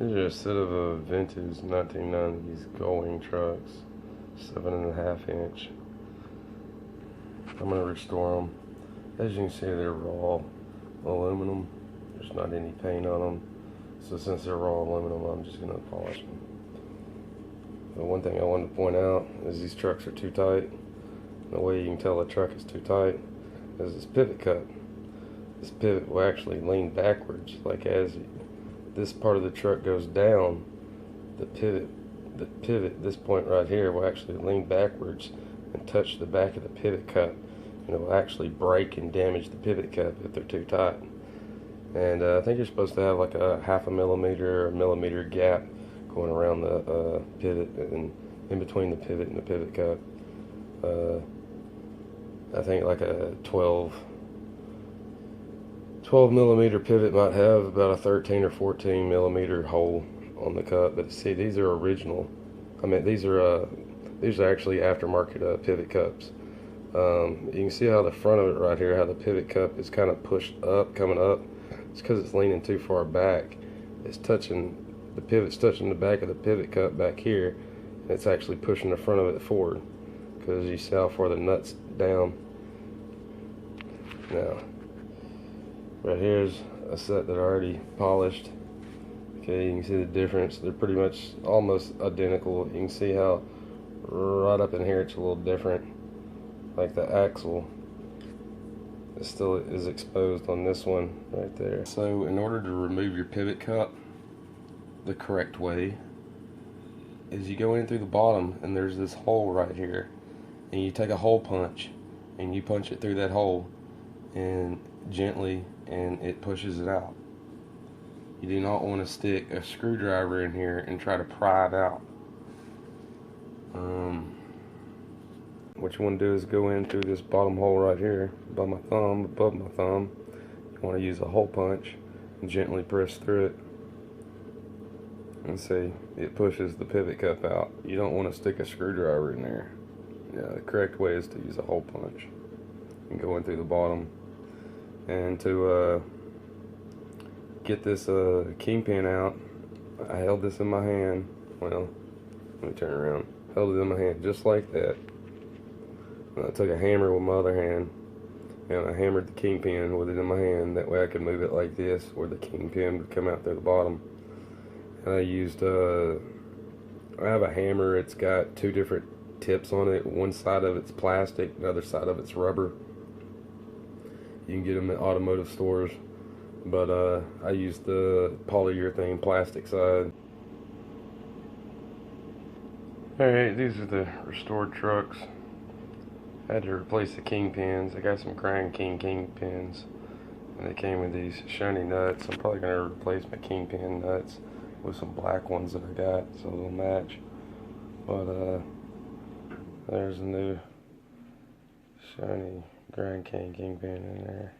These are a set of vintage 1990's Gullwing trucks, 7.5 inch. I'm going to restore them. As you can see, they're raw aluminum. There's not any paint on them. So since they're raw aluminum, I'm just going to polish them. The one thing I wanted to point out is these trucks are too tight. The way you can tell a truck is too tight is this pivot cup. This pivot will actually lean backwards, like as this part of the truck goes down, the pivot, this point right here will actually lean backwards and touch the back of the pivot cup, and it will actually break and damage the pivot cup if they're too tight. And I think you're supposed to have like a 0.5 millimeter or millimeter gap going around the pivot and in between the pivot and the pivot cup. I think like a 12 millimeter pivot might have about a 13 or 14 millimeter hole on the cup. But see, these are original. I mean, these are actually aftermarket pivot cups. You can see how the front of it right here, how the pivot cup is kind of pushed up, coming up. It's because it's leaning too far back. It's touching, the pivot's touching the back of the pivot cup back here, and it's actually pushing the front of it forward, because you see how far the nut's down. Now, right here's a set that I already polished. Okay, you can see the difference. They're pretty much almost identical. You can see how right up in here it's a little different. Like the axle is still is exposed on this one right there. So in order to remove your pivot cup the correct way is you go in through the bottom, and there's this hole right here, and you take a hole punch and you punch it through that hole and gently, and it pushes it out. You do not want to stick a screwdriver in here and try to pry it out. What you want to do is go in through this bottom hole right here by my thumb, above my thumb. You want to use a hole punch and gently press through it, and see, it pushes the pivot cup out. You don't want to stick a screwdriver in there. Yeah, the correct way is to use a hole punch and go in through the bottom. And to get this kingpin out, I held this in my hand. Well, let me turn around. Held it in my hand just like that. And I took a hammer with my other hand, and I hammered the kingpin with it in my hand. That way I could move it like this, where the kingpin would come out through the bottom. And I used, I have a hammer. It's got two different tips on it. One side of it's plastic, the other side of it's rubber. You can get them at automotive stores, but I used the polyurethane plastic side. Alright, these are the restored trucks. I had to replace the kingpins. I got some Grand King kingpins, and they came with these shiny nuts. I'm probably going to replace my kingpin nuts with some black ones that I got, so they'll match. But there's a new shiny Grand King kingpin in there.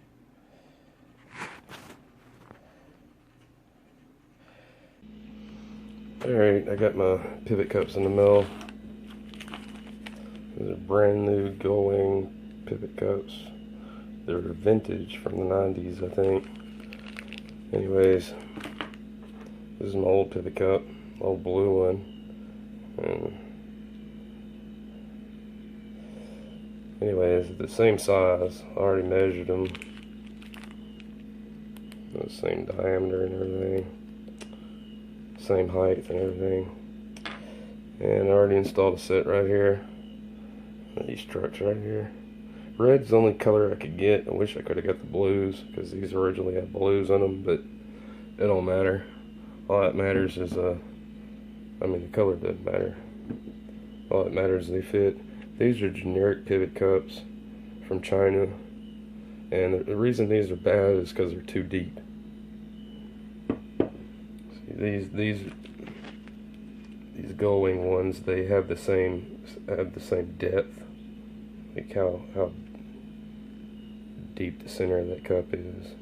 Alright, I got my pivot cups in the mill. These are brand new Gullwing pivot cups. They're vintage from the 90's, I think. Anyways, this is my old pivot cup, old blue one. And anyways, the same size. I already measured them. The same diameter and everything. Same height and everything. And I already installed a set right here. These trucks right here. Red's the only color I could get. I wish I could have got the blues, because these originally had blues on them, but it don't matter. All that matters is, I mean, the color doesn't matter. All that matters is they fit. These are generic pivot cups from China, and the reason these are bad is because they're too deep. See, these Gullwing ones, they have the same depth. Like how deep the center of that cup is.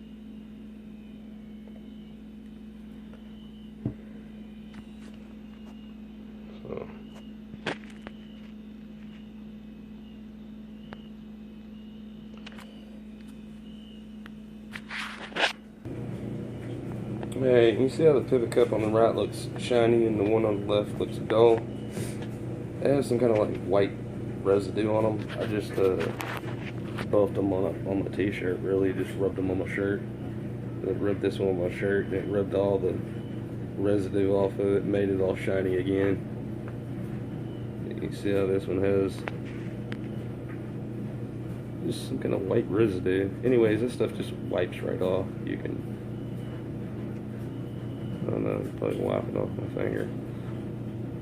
So Hey, you see how the pivot cup on the right looks shiny and the one on the left looks dull? It has some kind of like white residue on them. I just buffed them on my t-shirt, really just rubbed them on my shirt. I rubbed this one on my shirt and it rubbed all the residue off of it, made it all shiny again. You can see how this one has just some kind of white residue. Anyways, this stuff just wipes right off. You can, I don't know, probably wipe it off my finger.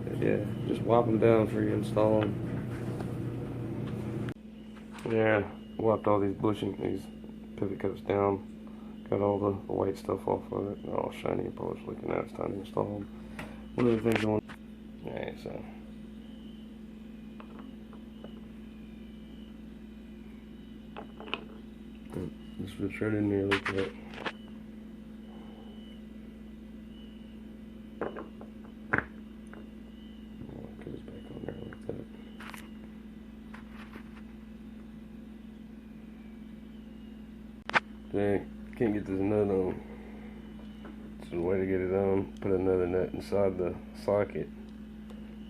But yeah, just wipe them down before you install them. Yeah, wiped all these these pivot cups down. Got all the white stuff off of it. They're all shiny and polished looking. Now it's time to install them. One of the things I want. Alright, so. Just fits right in there like that. It goes back on there like that. Dang, can't get this nut on. So the way to get it on, put another nut inside the socket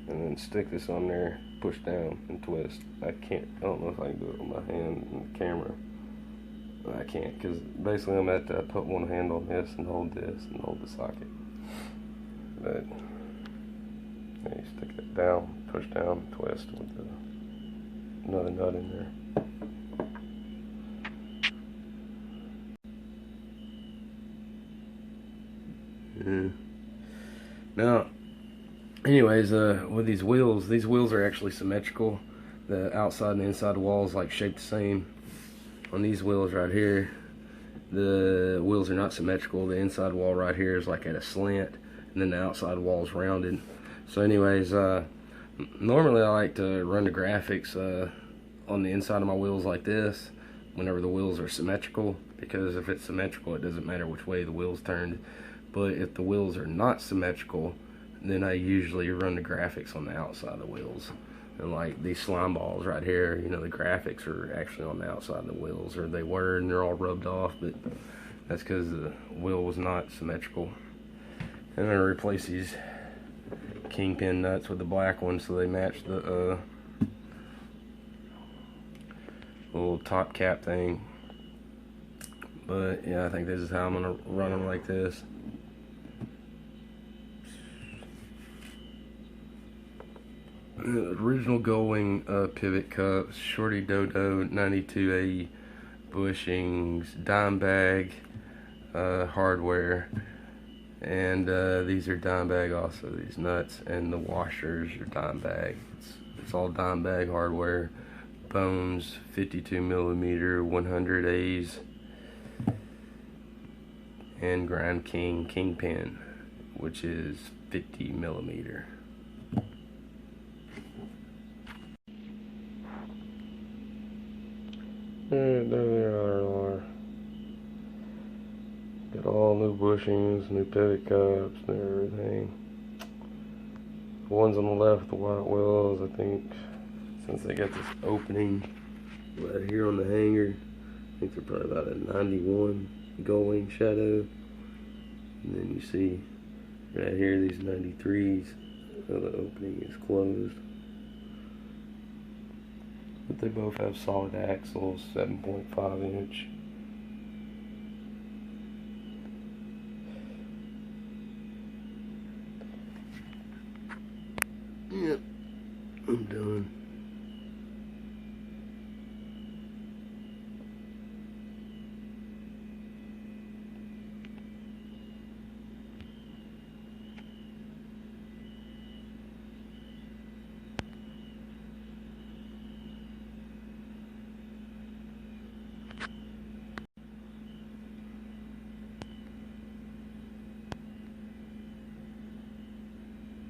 and then stick this on there, push down and twist. I don't know if I can do it with my hand and the camera. I can't, because basically I'm at to put one hand on this and hold the socket. But yeah, you stick it down, push down, twist with another nut in there. Yeah. Now, anyways, with these wheels are actually symmetrical. The outside and the inside walls like shaped the same. On these wheels right here, the wheels are not symmetrical. The inside wall right here is like at a slant, and then the outside wall is rounded. So anyways, normally I like to run the graphics on the inside of my wheels like this whenever the wheels are symmetrical, because if it's symmetrical it doesn't matter which way the wheels turned. But if the wheels are not symmetrical, then I usually run the graphics on the outside of the wheels. And like these slime balls right here, you know, the graphics are actually on the outside of the wheels, or they were, and they're all rubbed off, but that's because the wheel was not symmetrical. And I'm going to replace these kingpin nuts with the black ones so they match the little top cap thing. But yeah, I think this is how I'm going to run them, like this. Original Gullwing pivot cups, Shorty Dodo 92A bushings, dime bag hardware, and these are dime bag also. These nuts and the washers are dime bag. It's all dime bag hardware. Bones 52mm 100As, and Grind King kingpin, which is 50mm. And there they are. Got all new bushings, new pivot cups, and everything. The ones on the left, the white wheels, I think, since they got this opening right here on the hanger, I think they're probably about a 91 Gullwing shadow. And then you see right here these 93s, so the opening is closed. But they both have solid axles, 7.5 inch. Yep, I'm done.